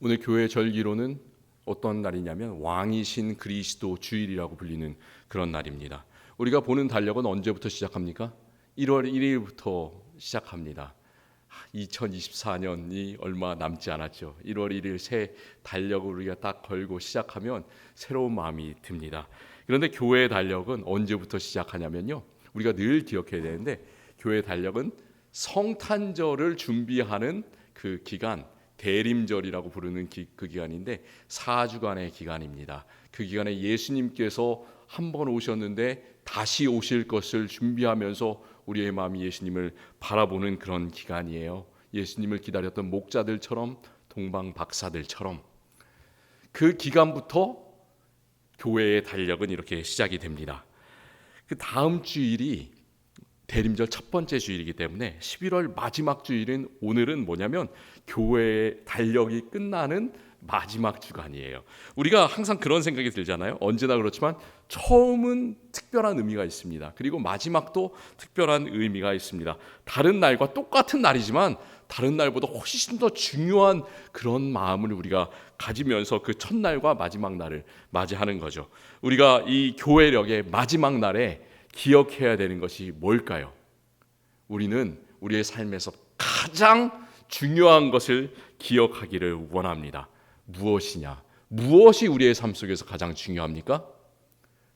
오늘 교회 절기로는 어떤 날이냐면 왕이신 그리스도 주일이라고 불리는 그런 날입니다. 우리가 보는 달력은 언제부터 시작합니까? 1월 1일부터 시작합니다. 2024년이 얼마 남지 않았죠. 1월 1일 새 달력을 우리가 딱 걸고 시작하면 새로운 마음이 듭니다. 그런데 교회의 달력은 언제부터 시작하냐면요, 우리가 늘 기억해야 되는데, 교회 달력은 성탄절을 준비하는 그 기간, 대림절이라고 부르는 그 기간인데 4주간의 기간입니다. 그 기간에 예수님께서 한 번 오셨는데 다시 오실 것을 준비하면서 우리의 마음이 예수님을 바라보는 그런 기간이에요. 예수님을 기다렸던 목자들처럼, 동방박사들처럼 그 기간부터 교회의 달력은 이렇게 시작이 됩니다. 그 다음 주일이 대림절 첫 번째 주일이기 때문에 11월 마지막 주일은, 오늘은 뭐냐면 교회의 달력이 끝나는 마지막 주간이에요. 우리가 항상 그런 생각이 들잖아요. 언제나 그렇지만 처음은 특별한 의미가 있습니다. 그리고 마지막도 특별한 의미가 있습니다. 다른 날과 똑같은 날이지만 다른 날보다 훨씬 더 중요한 그런 마음을 우리가 가지면서 그 첫날과 마지막 날을 맞이하는 거죠. 우리가 이 교회력의 마지막 날에 기억해야 되는 것이 뭘까요? 우리는 우리의 삶에서 가장 중요한 것을 기억하기를 원합니다. 무엇이냐? 무엇이 우리의 삶 속에서 가장 중요합니까?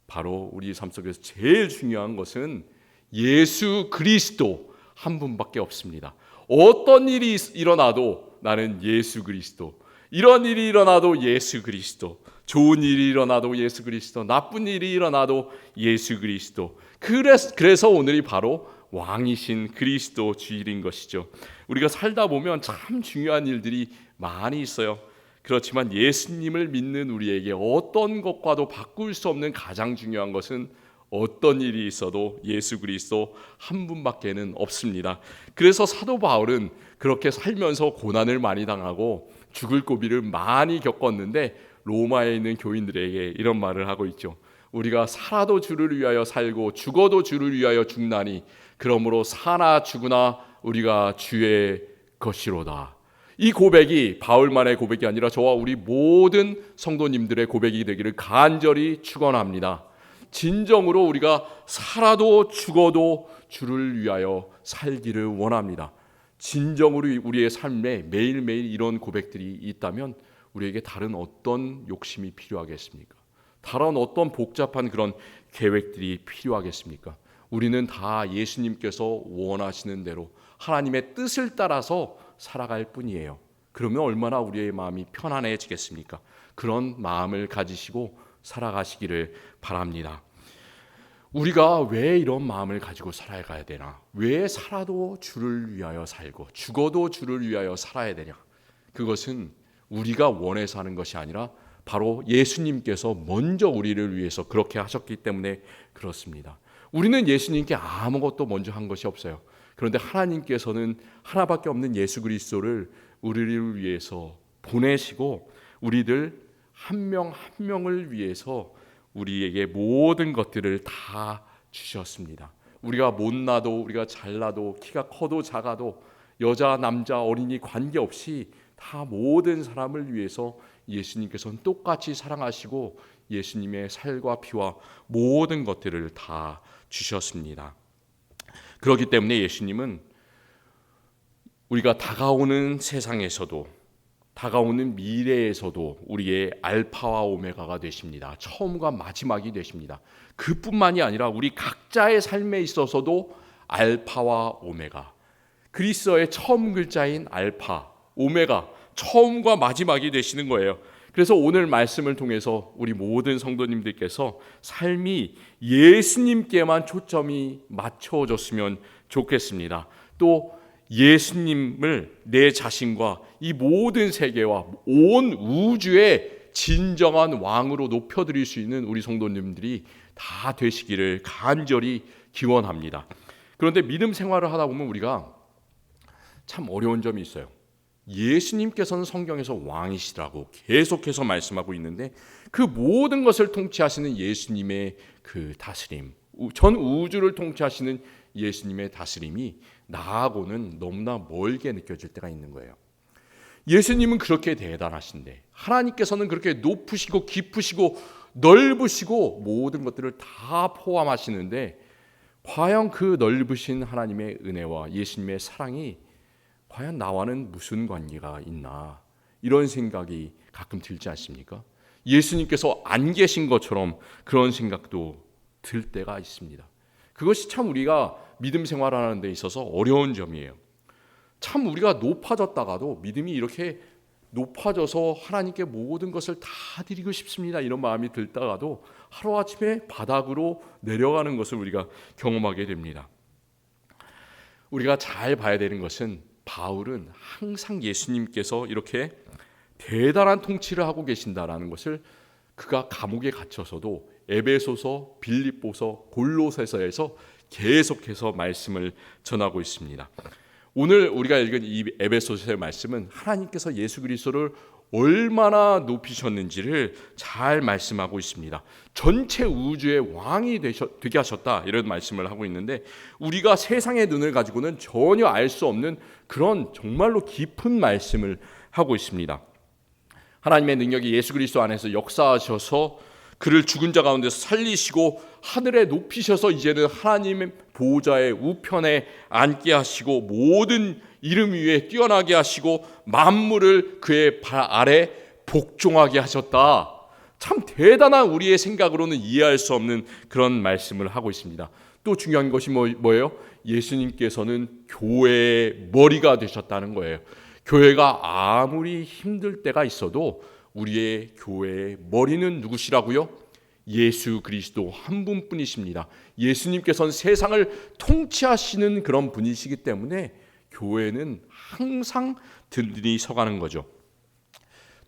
바로 우리 삶 속에서 제일 중요한 것은 예수 그리스도 한 분밖에 없습니다. 어떤 일이 일어나도 나는 예수 그리스도, 이런 일이 일어나도 예수 그리스도, 좋은 일이 일어나도 예수 그리스도, 나쁜 일이 일어나도 예수 그리스도. 그래서 오늘이 바로 왕이신 그리스도 주일인 것이죠. 우리가 살다 보면 참 중요한 일들이 많이 있어요. 그렇지만 예수님을 믿는 우리에게 어떤 것과도 바꿀 수 없는 가장 중요한 것은 어떤 일이 있어도 예수 그리스도 한 분밖에는 없습니다. 그래서 사도 바울은 그렇게 살면서 고난을 많이 당하고 죽을 고비를 많이 겪었는데 로마에 있는 교인들에게 이런 말을 하고 있죠. 우리가 살아도 주를 위하여 살고 죽어도 주를 위하여 죽나니 그러므로 사나 죽으나 우리가 주의 것이로다. 이 고백이 바울만의 고백이 아니라 저와 우리 모든 성도님들의 고백이 되기를 간절히 축원합니다. 진정으로 우리가 살아도 죽어도 주를 위하여 살기를 원합니다. 진정으로 우리의 삶에 매일매일 이런 고백들이 있다면 우리에게 다른 어떤 욕심이 필요하겠습니까? 다른 어떤 복잡한 그런 계획들이 필요하겠습니까? 우리는 다 예수님께서 원하시는 대로 하나님의 뜻을 따라서 살아갈 뿐이에요. 그러면 얼마나 우리의 마음이 편안해지겠습니까? 그런 마음을 가지시고 살아가시기를 바랍니다. 우리가 왜 이런 마음을 가지고 살아가야 되나? 왜 살아도 주를 위하여 살고 죽어도 주를 위하여 살아야 되냐? 그것은 우리가 원해서 하는 것이 아니라 바로 예수님께서 먼저 우리를 위해서 그렇게 하셨기 때문에 그렇습니다. 우리는 예수님께 아무것도 먼저 한 것이 없어요. 그런데 하나님께서는 하나밖에 없는 예수 그리스도를 우리를 위해서 보내시고 우리들 한 명 한 명을 위해서 우리에게 모든 것들을 다 주셨습니다. 우리가 못나도 우리가 잘나도 키가 커도 작아도 여자 남자 어린이 관계없이 다 모든 사람을 위해서 예수님께서는 똑같이 사랑하시고 예수님의 살과 피와 모든 것들을 다 주셨습니다. 그렇기 때문에 예수님은 우리가 다가오는 세상에서도 다가오는 미래에서도 우리의 알파와 오메가가 되십니다. 처음과 마지막이 되십니다. 그뿐만이 아니라 우리 각자의 삶에 있어서도 알파와 오메가, 그리스어의 처음 글자인 알파, 오메가, 처음과 마지막이 되시는 거예요. 그래서 오늘 말씀을 통해서 우리 모든 성도님들께서 삶이 예수님께만 초점이 맞춰졌으면 좋겠습니다. 또 예수님을 내 자신과 이 모든 세계와 온 우주의 진정한 왕으로 높여드릴 수 있는 우리 성도님들이 다 되시기를 간절히 기원합니다. 그런데 믿음 생활을 하다 보면 우리가 참 어려운 점이 있어요. 예수님께서는 성경에서 왕이시라고 계속해서 말씀하고 있는데 그 모든 것을 통치하시는 예수님의 그 다스림, 전 우주를 통치하시는 예수님의 다스림이 나하고는 너무나 멀게 느껴질 때가 있는 거예요. 예수님은 그렇게 대단하신데, 하나님께서는 그렇게 높으시고 깊으시고 넓으시고 모든 것들을 다 포함하시는데, 과연 그 넓으신 하나님의 은혜와 예수님의 사랑이 과연 나와는 무슨 관계가 있나, 이런 생각이 가끔 들지 않습니까? 예수님께서 안 계신 것처럼 그런 생각도 들 때가 있습니다. 그것이 참 우리가 믿음 생활하는 데 있어서 어려운 점이에요. 참 우리가 높아졌다가도 믿음이 이렇게 높아져서 하나님께 모든 것을 다 드리고 싶습니다, 이런 마음이 들다가도 하루아침에 바닥으로 내려가는 것을 우리가 경험하게 됩니다. 우리가 잘 봐야 되는 것은, 바울은 항상 예수님께서 이렇게 대단한 통치를 하고 계신다라는 것을 그가 감옥에 갇혀서도 에베소서, 빌립보서, 골로새서에서 계속해서 말씀을 전하고 있습니다. 오늘 우리가 읽은 이 에베소서의 말씀은 하나님께서 예수 그리스도를 얼마나 높이셨는지를 잘 말씀하고 있습니다. 전체 우주의 왕이 되게 하셨다, 이런 말씀을 하고 있는데, 우리가 세상의 눈을 가지고는 전혀 알 수 없는 그런 정말로 깊은 말씀을 하고 있습니다. 하나님의 능력이 예수 그리스도 안에서 역사하셔서 그를 죽은 자 가운데서 살리시고 하늘에 높이셔서 이제는 하나님의 보좌의 우편에 앉게 하시고 모든 이름 위에 뛰어나게 하시고 만물을 그의 발 아래 복종하게 하셨다. 참 대단한, 우리의 생각으로는 이해할 수 없는 그런 말씀을 하고 있습니다. 또 중요한 것이 뭐예요? 예수님께서는 교회의 머리가 되셨다는 거예요. 교회가 아무리 힘들 때가 있어도 우리의 교회의 머리는 누구시라고요? 예수 그리스도 한 분뿐이십니다. 예수님께서는 세상을 통치하시는 그런 분이시기 때문에 교회는 항상 든든히 서가는 거죠.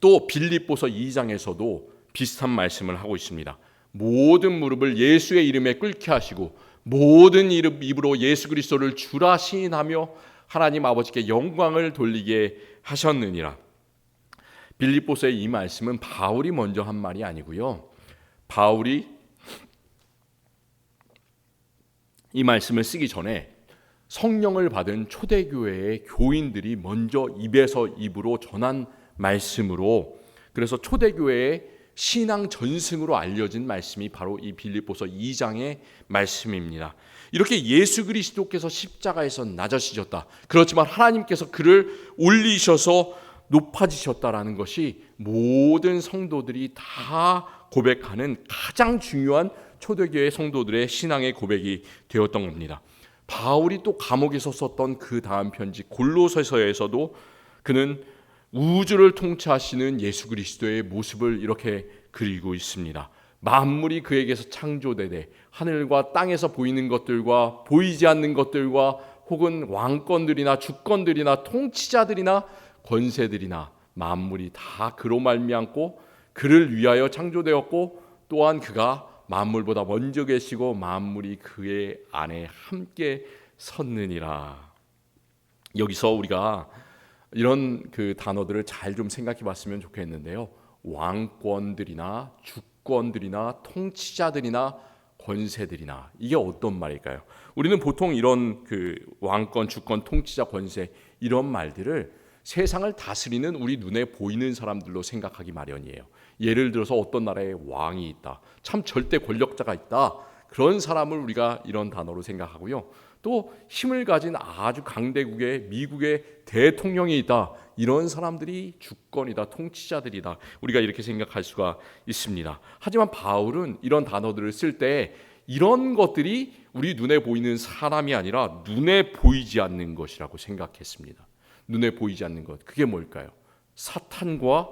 또 빌립보서 2장에서도 비슷한 말씀을 하고 있습니다. 모든 무릎을 예수의 이름에 꿇게 하시고 모든 입으로 예수 그리스도를 주라 시인하며 하나님 아버지께 영광을 돌리게 하셨느니라. 빌립보서의 이 말씀은 바울이 먼저 한 말이 아니고요, 바울이 이 말씀을 쓰기 전에 성령을 받은 초대교회의 교인들이 먼저 입에서 입으로 전한 말씀으로, 그래서 초대교회의 신앙 전승으로 알려진 말씀이 바로 이 빌립보서 2장의 말씀입니다. 이렇게 예수 그리스도께서 십자가에서 낮아지셨다, 그렇지만 하나님께서 그를 올리셔서 높아지셨다라는 것이 모든 성도들이 다 고백하는 가장 중요한 초대교회 성도들의 신앙의 고백이 되었던 겁니다. 바울이 또 감옥에서 썼던 그 다음 편지 골로새서에서도 그는 우주를 통치하시는 예수 그리스도의 모습을 이렇게 그리고 있습니다. 만물이 그에게서 창조되되 하늘과 땅에서 보이는 것들과 보이지 않는 것들과 혹은 왕권들이나 주권들이나 통치자들이나 권세들이나 만물이 다 그로 말미암고 그를 위하여 창조되었고, 또한 그가 만물보다 먼저 계시고 만물이 그의 안에 함께 섰느니라. 여기서 우리가 이런 그 단어들을 잘 좀 생각해 봤으면 좋겠는데요. 왕권들이나 주권들이나 통치자들이나 권세들이나, 이게 어떤 말일까요? 우리는 보통 이런 그 왕권, 주권, 통치자, 권세, 이런 말들을 세상을 다스리는 우리 눈에 보이는 사람들로 생각하기 마련이에요. 예를 들어서 어떤 나라에 왕이 있다, 참 절대 권력자가 있다, 그런 사람을 우리가 이런 단어로 생각하고요. 또 힘을 가진 아주 강대국의 미국의 대통령이 있다, 이런 사람들이 주권이다, 통치자들이다, 우리가 이렇게 생각할 수가 있습니다. 하지만 바울은 이런 단어들을 쓸 때 이런 것들이 우리 눈에 보이는 사람이 아니라 눈에 보이지 않는 것이라고 생각했습니다. 눈에 보이지 않는 것, 그게 뭘까요? 사탄과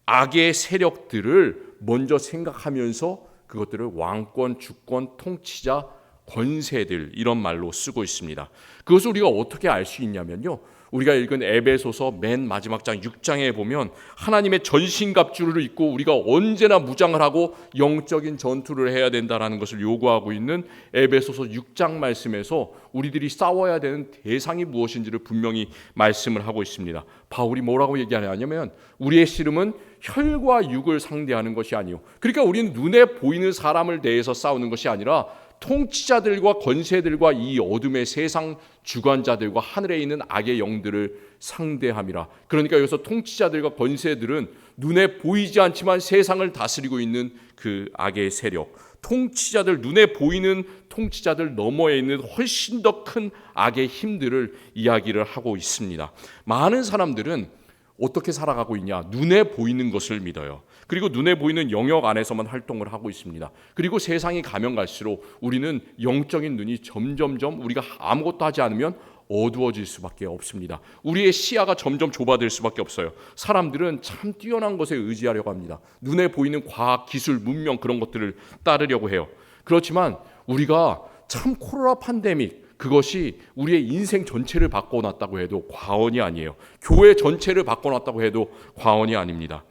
악의 세력들을 먼저 생각하면서 그것들을 왕권, 주권, 통치자, 권세들, 이런 말로 쓰고 있습니다. 그것을 우리가 어떻게 알 수 있냐면요, 우리가 읽은 에베소서 맨 마지막 장 6장에 보면 하나님의 전신갑주를 입고 우리가 언제나 무장을 하고 영적인 전투를 해야 된다는 것을 요구하고 있는 에베소서 6장 말씀에서 우리들이 싸워야 되는 대상이 무엇인지를 분명히 말씀을 하고 있습니다. 바울이 뭐라고 얘기하냐면, 우리의 씨름은 혈과 육을 상대하는 것이 아니요, 그러니까 우리는 눈에 보이는 사람을 대해서 싸우는 것이 아니라 통치자들과 권세들과 이 어둠의 세상 주관자들과 하늘에 있는 악의 영들을 상대함이라. 그러니까 여기서 통치자들과 권세들은 눈에 보이지 않지만 세상을 다스리고 있는 그 악의 세력, 통치자들, 눈에 보이는 통치자들 너머에 있는 훨씬 더 큰 악의 힘들을 이야기를 하고 있습니다. 많은 사람들은 어떻게 살아가고 있냐? 눈에 보이는 것을 믿어요. 그리고 눈에 보이는 영역 안에서만 활동을 하고 있습니다. 그리고 세상이 가면 갈수록 우리는 영적인 눈이 점점점 우리가 아무것도 하지 않으면 어두워질 수밖에 없습니다. 우리의 시야가 점점 좁아질 수밖에 없어요. 사람들은 참 뛰어난 것에 의지하려고 합니다. 눈에 보이는 과학, 기술, 문명 그런 것들을 따르려고 해요. 그렇지만 우리가 참 코로나 팬데믹 그것이 우리의 인생 전체를 바꿔놨다고 해도 과언이 아니에요. 교회 전체를 바꿔놨다고 해도 과언이 아닙니다.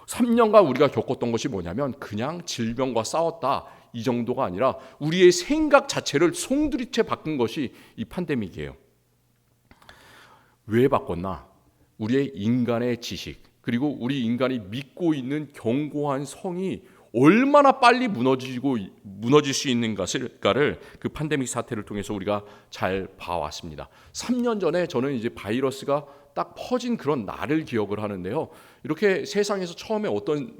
3년간 우리가 겪었던 것이 뭐냐면 그냥 질병과 싸웠다 이 정도가 아니라 우리의 생각 자체를 송두리째 바꾼 것이 이 팬데믹이에요. 왜 바꿨나? 우리의 인간의 지식 그리고 우리 인간이 믿고 있는 견고한 성이 얼마나 빨리 무너질 수 있는가를 그 팬데믹 사태를 통해서 우리가 잘 봐왔습니다. 3년 전에 저는 이제 바이러스가 딱 퍼진 그런 날을 기억을 하는데요. 이렇게 세상에서 처음에 어떤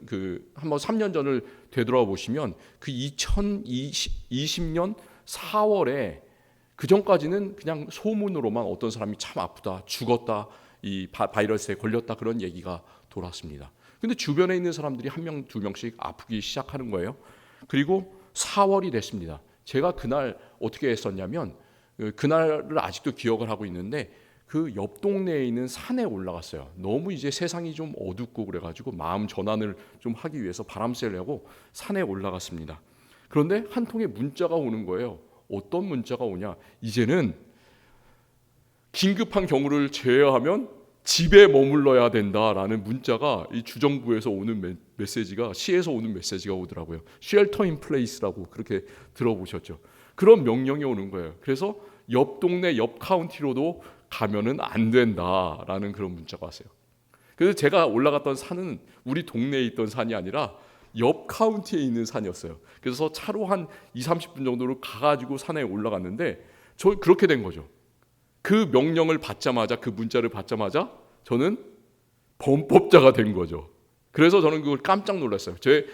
한번 3년 전을 되돌아 보시면 그 2020년 4월에 그 전까지는 그냥 소문으로만 어떤 사람이 참 아프다, 죽었다, 이 바이러스에 걸렸다 그런 얘기가 돌았습니다. 근데 주변에 있는 사람들이 한 명, 두 명씩 아프기 시작하는 거예요. 그리고 4월이 됐습니다. 제가 그날 어떻게 했었냐면 그날을 아직도 기억을 하고 있는데 그 옆 동네에 있는 산에 올라갔어요. 너무 이제 세상이 좀 어둡고 그래가지고 마음 전환을 좀 하기 위해서 바람 쐬려고 산에 올라갔습니다. 그런데 한 통의 문자가 오는 거예요. 어떤 문자가 오냐? 이제는 긴급한 경우를 제외하면 집에 머물러야 된다라는 문자가 이 주정부에서 오는 메시지가 시에서 오는 메시지가 오더라고요. 쉘터 인 플레이스라고 그렇게 들어보셨죠? 그런 명령이 오는 거예요. 그래서 옆 동네 옆 카운티로도 가면은 안 된다라는 그런 문자가 왔어요. 그래서 제가 올라갔던 산은 우리 동네에 있던 산이 아니라 옆 카운티에 있는 산이었어요. 그래서 차로 한 20-30분 정도를 가가지고 산에 올라갔는데 저 그렇게 된 거죠. 그 명령을 받자마자 그 문자를 받자마자 저는 범법자가 된 거죠. 그래서 저는 그걸 깜짝 놀랐어요. 제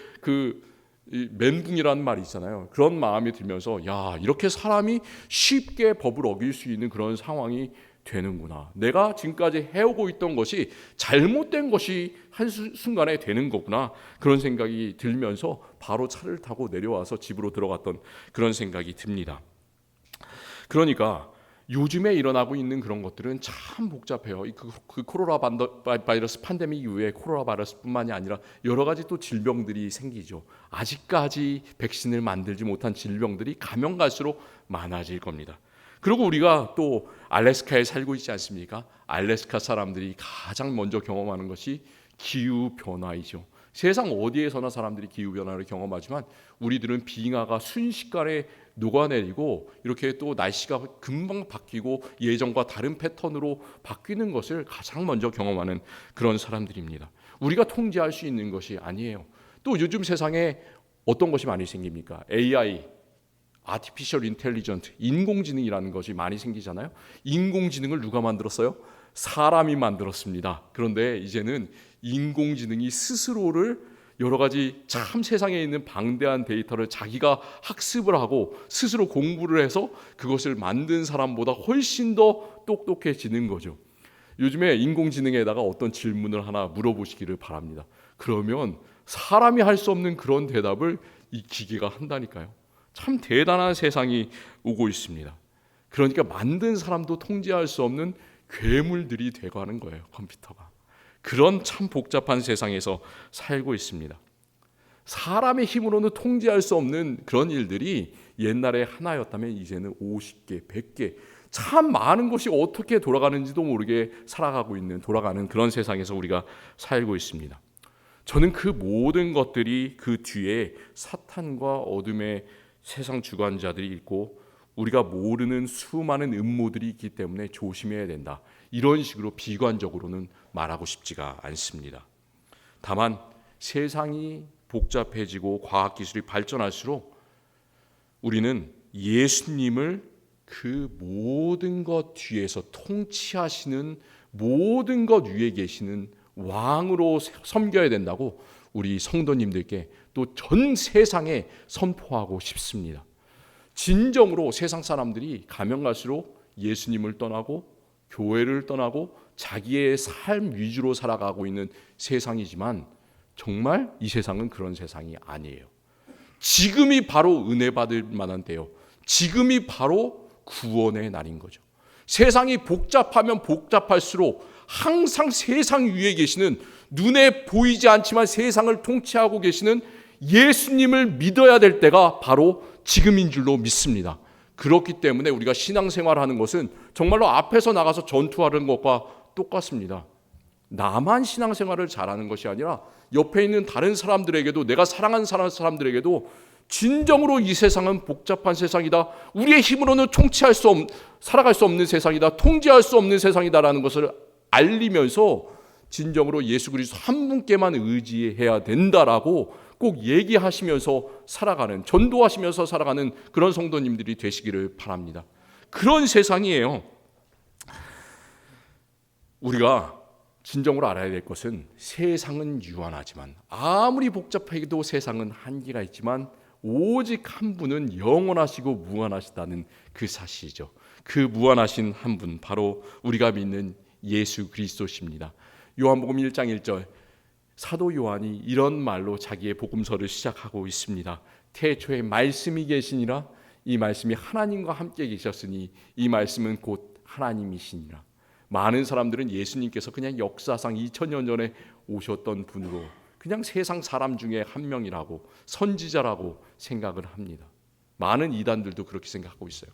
멘붕이라는 말이 있잖아요. 그런 마음이 들면서 야 이렇게 사람이 쉽게 법을 어길 수 있는 그런 상황이 되는구나. 내가 지금까지 해오고 있던 것이 잘못된 것이 한순간에 되는 거구나. 그런 생각이 들면서 바로 차를 타고 내려와서 집으로 들어갔던 그런 생각이 듭니다. 그러니까 요즘에 일어나고 있는 그런 것들은 참 복잡해요. 그 코로나 바이러스 팬데믹 이후에 코로나 바이러스뿐만이 아니라 여러 가지 또 질병들이 생기죠. 아직까지 백신을 만들지 못한 질병들이 가면 갈수록 많아질 겁니다. 그리고 우리가 또 알래스카에 살고 있지 않습니까? 알래스카 사람들이 가장 먼저 경험하는 것이 기후변화이죠. 세상 어디에서나 사람들이 기후변화를 경험하지만 우리들은 빙하가 순식간에 녹아내리고 이렇게 또 날씨가 금방 바뀌고 예전과 다른 패턴으로 바뀌는 것을 가장 먼저 경험하는 그런 사람들입니다. 우리가 통제할 수 있는 것이 아니에요. 또 요즘 세상에 어떤 것이 많이 생깁니까? AI, Artificial Intelligence, 인공지능이라는 것이 많이 생기잖아요. 인공지능을 누가 만들었어요? 사람이 만들었습니다. 그런데 이제는 인공지능이 스스로를 여러 가지 참 세상에 있는 방대한 데이터를 자기가 학습을 하고 스스로 공부를 해서 그것을 만든 사람보다 훨씬 더 똑똑해지는 거죠. 요즘에 인공지능에다가 어떤 질문을 하나 물어보시기를 바랍니다. 그러면 사람이 할 수 없는 그런 대답을 이 기계가 한다니까요. 참 대단한 세상이 오고 있습니다. 그러니까 만든 사람도 통제할 수 없는 괴물들이 되어가는 거예요. 컴퓨터가. 그런 참 복잡한 세상에서 살고 있습니다. 사람의 힘으로는 통제할 수 없는 그런 일들이 옛날에 하나였다면 이제는 50개, 100개 참 많은 것이 어떻게 돌아가는지도 모르게 돌아가는 그런 세상에서 우리가 살고 있습니다. 저는 그 모든 것들이 그 뒤에 사탄과 어둠의 세상 주관자들이 있고 우리가 모르는 수많은 음모들이 있기 때문에 조심해야 된다. 이런 식으로 비관적으로는 말하고 싶지가 않습니다. 다만 세상이 복잡해지고 과학기술이 발전할수록 우리는 예수님을 그 모든 것 뒤에서 통치하시는 모든 것 위에 계시는 왕으로 섬겨야 된다고 우리 성도님들께 또 전 세상에 선포하고 싶습니다. 진정으로 세상 사람들이 가면 갈수록 예수님을 떠나고 교회를 떠나고 자기의 삶 위주로 살아가고 있는 세상이지만 정말 이 세상은 그런 세상이 아니에요. 지금이 바로 은혜 받을 만한 때요. 지금이 바로 구원의 날인 거죠. 세상이 복잡하면 복잡할수록 항상 세상 위에 계시는, 눈에 보이지 않지만 세상을 통치하고 계시는 예수님을 믿어야 될 때가 바로 지금인 줄로 믿습니다. 그렇기 때문에 우리가 신앙생활하는 것은 정말로 앞에서 나가서 전투하는 것과 똑같습니다. 나만 신앙생활을 잘하는 것이 아니라 옆에 있는 다른 사람들에게도, 내가 사랑하는 사람들에게도 진정으로 이 세상은 복잡한 세상이다, 우리의 힘으로는 살아갈 수 없는 세상이다, 통제할 수 없는 세상이다라는 것을 알리면서 진정으로 예수 그리스도 한 분께만 의지해야 된다라고 꼭 얘기하시면서 살아가는, 전도하시면서 살아가는 그런 성도님들이 되시기를 바랍니다. 그런 세상이에요. 우리가 진정으로 알아야 될 것은 세상은 유한하지만, 아무리 복잡해도 세상은 한계가 있지만 오직 한 분은 영원하시고 무한하시다는 그 사실이죠. 그 무한하신 한 분, 바로 우리가 믿는 예수 그리스도십니다. 요한복음 1장 1절, 사도 요한이 이런 말로 자기의 복음서를 시작하고 있습니다. 태초에 말씀이 계시니라, 이 말씀이 하나님과 함께 계셨으니 이 말씀은 곧 하나님이시니라. 많은 사람들은 예수님께서 그냥 역사상 2000년 전에 오셨던 분으로, 그냥 세상 사람 중에 한 명이라고, 선지자라고 생각을 합니다. 많은 이단들도 그렇게 생각하고 있어요.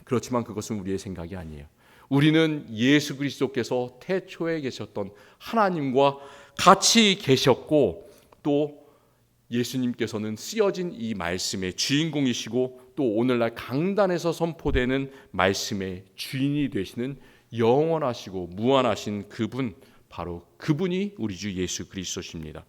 그렇지만 그것은 우리의 생각이 아니에요. 우리는 예수 그리스도께서 태초에 계셨던 하나님과 같이 계셨고, 또 예수님께서는 쓰여진 이 말씀의 주인공이시고, 또 오늘날 강단에서 선포되는 말씀의 주인이 되시는 영원하시고 무한하신 그분, 바로 그분이 우리 주 예수 그리스도십니다.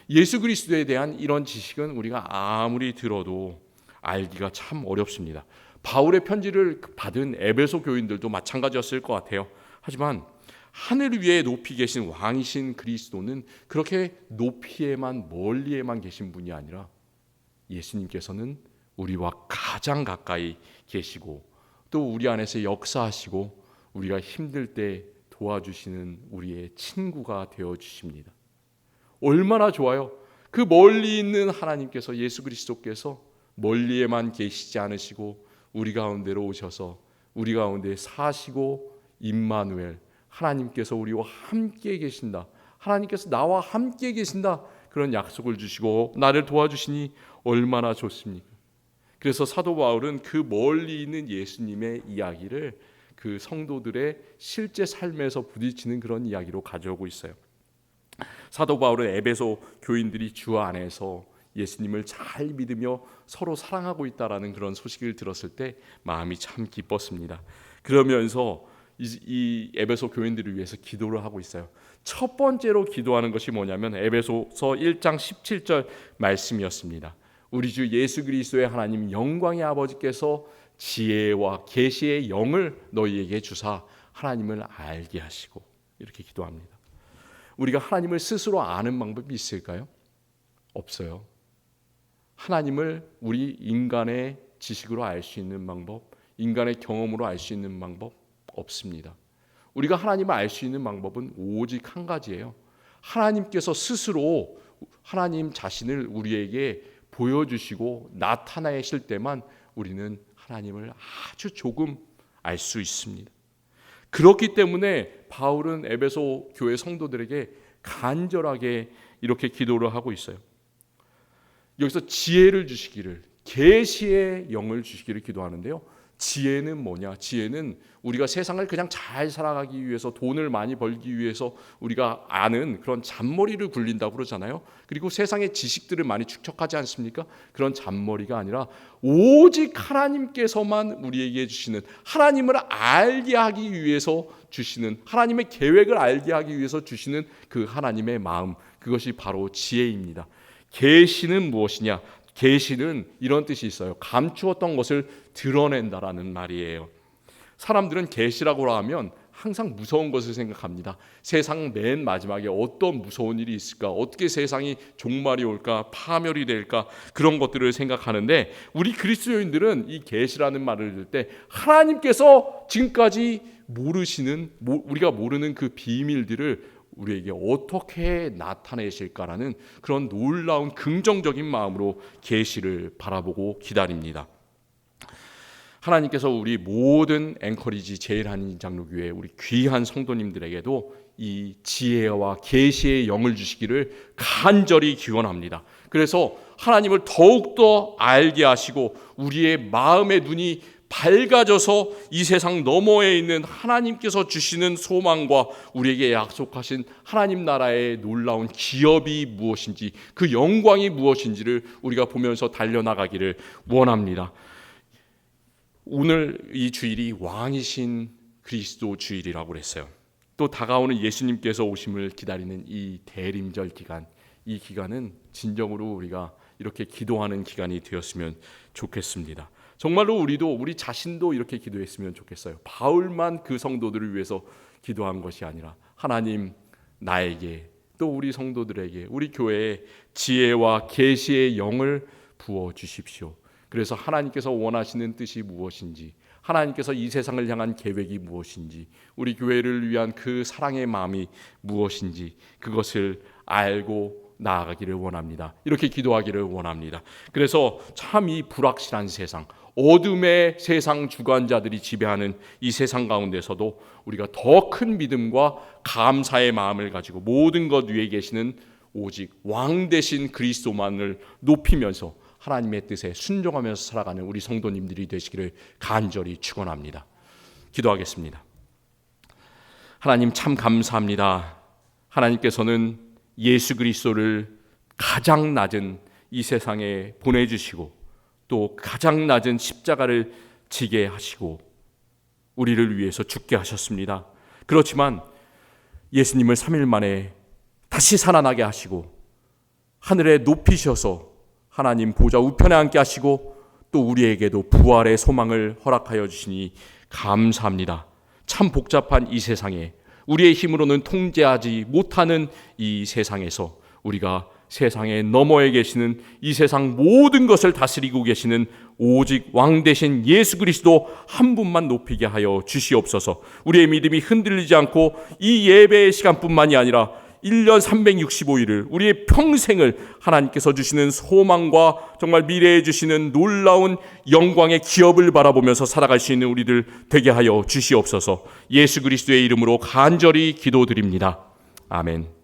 예수 그리스도에 대한 이런 지식은 우리가 아무리 들어도 알기가 참 어렵습니다. 바울의 편지를 받은 에베소 교인들도 마찬가지였을 것 같아요. 하지만 하늘 위에 높이 계신 왕이신 그리스도는 그렇게 높이에만, 멀리에만 계신 분이 아니라 예수님께서는 우리와 가장 가까이 계시고, 또 우리 안에서 역사하시고 우리가 힘들 때 도와주시는 우리의 친구가 되어주십니다. 얼마나 좋아요. 그 멀리 있는 하나님께서, 예수 그리스도께서 멀리에만 계시지 않으시고 우리 가운데로 오셔서 우리 가운데 사시고, 임마누엘, 하나님께서 우리와 함께 계신다, 하나님께서 나와 함께 계신다, 그런 약속을 주시고 나를 도와주시니 얼마나 좋습니까? 그래서 사도 바울은 그 멀리 있는 예수님의 이야기를 그 성도들의 실제 삶에서 부딪히는 그런 이야기로 가져오고 있어요. 사도 바울은 에베소 교인들이 주 안에서 예수님을 잘 믿으며 서로 사랑하고 있다라는 그런 소식을 들었을 때 마음이 참 기뻤습니다. 그러면서 이 에베소 교인들을 위해서 기도를 하고 있어요. 첫 번째로 기도하는 것이 뭐냐면 에베소서 1장 17절 말씀이었습니다. 우리 주 예수 그리스도의 하나님 영광의 아버지께서 지혜와 계시의 영을 너희에게 주사 하나님을 알게 하시고, 이렇게 기도합니다. 우리가 하나님을 스스로 아는 방법이 있을까요? 없어요. 하나님을 우리 인간의 지식으로 알 수 있는 방법, 인간의 경험으로 알 수 있는 방법 없습니다. 우리가 하나님을 알 수 있는 방법은 오직 한 가지예요. 하나님께서 스스로 하나님 자신을 우리에게 보여주시고 나타내실 때만 우리는 하나님을 아주 조금 알 수 있습니다. 그렇기 때문에 바울은 에베소 교회 성도들에게 간절하게 이렇게 기도를 하고 있어요. 여기서 지혜를 주시기를, 계시의 영을 주시기를 기도하는데요. 지혜는 뭐냐? 지혜는 우리가 세상을 그냥 잘 살아가기 위해서, 돈을 많이 벌기 위해서 우리가 아는 그런 잔머리를 굴린다고 그러잖아요. 그리고 세상의 지식들을 많이 축적하지 않습니까? 그런 잔머리가 아니라 오직 하나님께서만 우리에게 주시는, 하나님을 알게 하기 위해서 주시는, 하나님의 계획을 알게 하기 위해서 주시는 그 하나님의 마음, 그것이 바로 지혜입니다. 계시는 무엇이냐? 계시는 이런 뜻이 있어요. 감추었던 것을 드러낸다라는 말이에요. 사람들은 계시라고 하면 항상 무서운 것을 생각합니다. 세상 맨 마지막에 어떤 무서운 일이 있을까? 어떻게 세상이 종말이 올까? 파멸이 될까? 그런 것들을 생각하는데 우리 그리스도인들은 이 계시라는 말을 들을 때 하나님께서 지금까지 모르시는, 우리가 모르는 그 비밀들을 우리에게 어떻게 나타내실까라는 그런 놀라운 긍정적인 마음으로 계시를 바라보고 기다립니다. 하나님께서 우리 모든 앵커리지 제일한인 장로교회 우리 귀한 성도님들에게도 이 지혜와 계시의 영을 주시기를 간절히 기원합니다. 그래서 하나님을 더욱더 알게 하시고 우리의 마음의 눈이 밝아져서 이 세상 너머에 있는 하나님께서 주시는 소망과 우리에게 약속하신 하나님 나라의 놀라운 기업이 무엇인지, 그 영광이 무엇인지를 우리가 보면서 달려나가기를 원합니다. 오늘 이 주일이 왕이신 그리스도 주일이라고 그랬어요. 또 다가오는 예수님께서 오심을 기다리는 이 대림절 기간, 이 기간은 진정으로 우리가 이렇게 기도하는 기간이 되었으면 좋겠습니다. 정말로 우리 자신도 이렇게 기도했으면 좋겠어요. 바울만 그 성도들을 위해서 기도한 것이 아니라 하나님, 나에게 또 우리 성도들에게, 우리 교회에 지혜와 계시의 영을 부어 주십시오. 그래서 하나님께서 원하시는 뜻이 무엇인지, 하나님께서 이 세상을 향한 계획이 무엇인지, 우리 교회를 위한 그 사랑의 마음이 무엇인지 그것을 알고 나아가기를 원합니다. 이렇게 기도하기를 원합니다. 그래서 참 이 불확실한 세상, 어둠의 세상 주관자들이 지배하는 이 세상 가운데서도 우리가 더 큰 믿음과 감사의 마음을 가지고 모든 것 위에 계시는 오직 왕 되신 그리스도만을 높이면서 하나님의 뜻에 순종하면서 살아가는 우리 성도님들이 되시기를 간절히 축원합니다. 기도하겠습니다. 하나님 참 감사합니다. 하나님께서는 예수 그리스도를 가장 낮은 이 세상에 보내주시고 또 가장 낮은 십자가를 지게 하시고 우리를 위해서 죽게 하셨습니다. 그렇지만 예수님을 3일 만에 다시 살아나게 하시고 하늘에 높이셔서 하나님 보좌 우편에 앉게 하시고 또 우리에게도 부활의 소망을 허락하여 주시니 감사합니다. 참 복잡한 이 세상에, 우리의 힘으로는 통제하지 못하는 이 세상에서 우리가 세상의 너머에 계시는 이 세상 모든 것을 다스리고 계시는 오직 왕 되신 예수 그리스도 한 분만 높이게 하여 주시옵소서. 우리의 믿음이 흔들리지 않고 이 예배의 시간뿐만이 아니라 1년 365일을 우리의 평생을 하나님께서 주시는 소망과 정말 미래에 주시는 놀라운 영광의 기업을 바라보면서 살아갈 수 있는 우리들 되게 하여 주시옵소서. 예수 그리스도의 이름으로 간절히 기도드립니다. 아멘.